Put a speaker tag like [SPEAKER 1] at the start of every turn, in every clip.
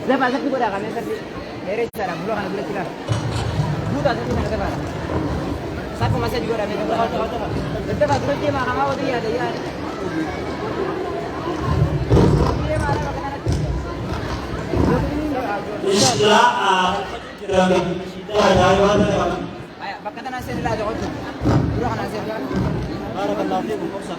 [SPEAKER 1] Dapat satu boda kami tadi. Mere cara bulu kan boleh tidak. Buta satu mana dapat. Satu masih juga ada dapat. Dapat dulu dia mana mau dia ada ya. Dia mana makan.
[SPEAKER 2] Istilah kira-kira dari mana?
[SPEAKER 1] Ayah, bakal nasi ni lah jauh tu. Bulu kan nasi kan.
[SPEAKER 2] Barakallahu fiikum kursa.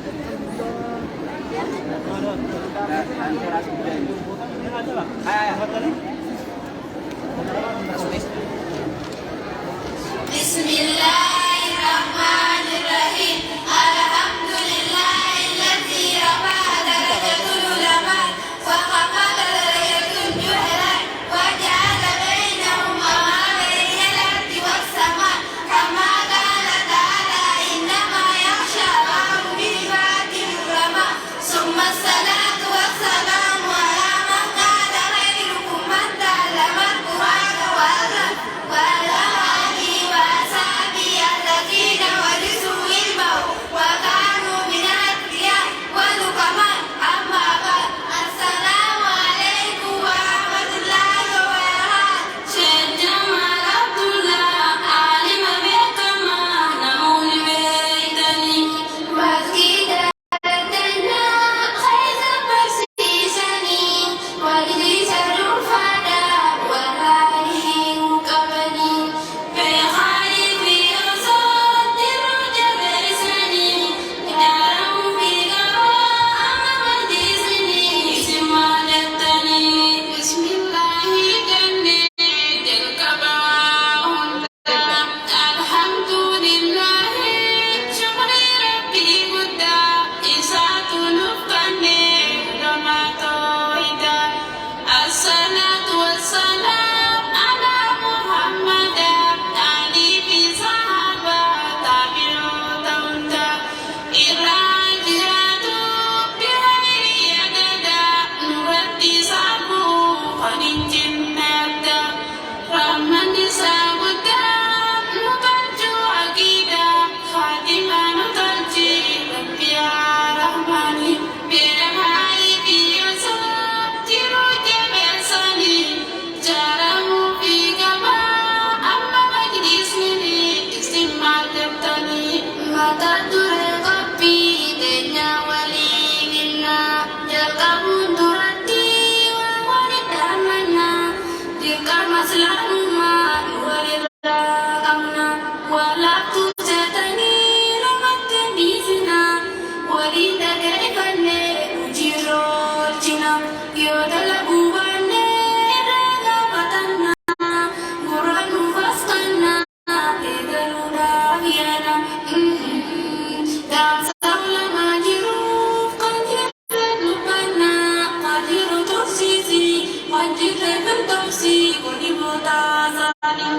[SPEAKER 3] Bismillahirrahmanirrahim. Alhamdulillahilladzi rafa'a darajatul ulama wa khafada darajatul juhala wa ja'ala bainahum mawaqi'a al-ardi was-sama' kama qala ta'ala innama yakhsha Allaha min ibadihi ulama summa salatu wassalamu ala man qala khairukum man ta'allama al-Qur'ana wa 'allama wa ala alihi wa ashabihi alladhina warithu ilmahu wa kanu min al-atqiya wal hukama amma ba'd. Assalamu alaikum wa rahmatullahi wa barakatuh. Syekh Jamal Abdullah alim al-Hikma namun baitani wasqida tanda khayza persisani walidisa rufada walahi kabani fi khalifi usadir jabarisani daram fi amadisani simalatani bismillahi kanni jalkabahun alhamdulillahi syukri rabbi buddha isatu nufkani damato ida assalatu wassalam ala muhammad ali fi sahabat tabi'u taunda irajatu bihari yadada nurati sabu qanin jinnata rahman disabuda nukanju akida khatiman utanji rabbi ya rahmani birahai biyasab jiru jabasani jaramu fi gaba amma majlisini istimal dabtani mata dure kopi denya wali gina jalka mundurati wa walidamana dirka maslamuma walida kamna walaktu setani ramatin disina walida garifane ujiro jina yodala buwane raga patana Qur'anu fasqana egaluda yana dan saula majruf qadir lupana qadir tursisi wajib bertausi kulibuta salim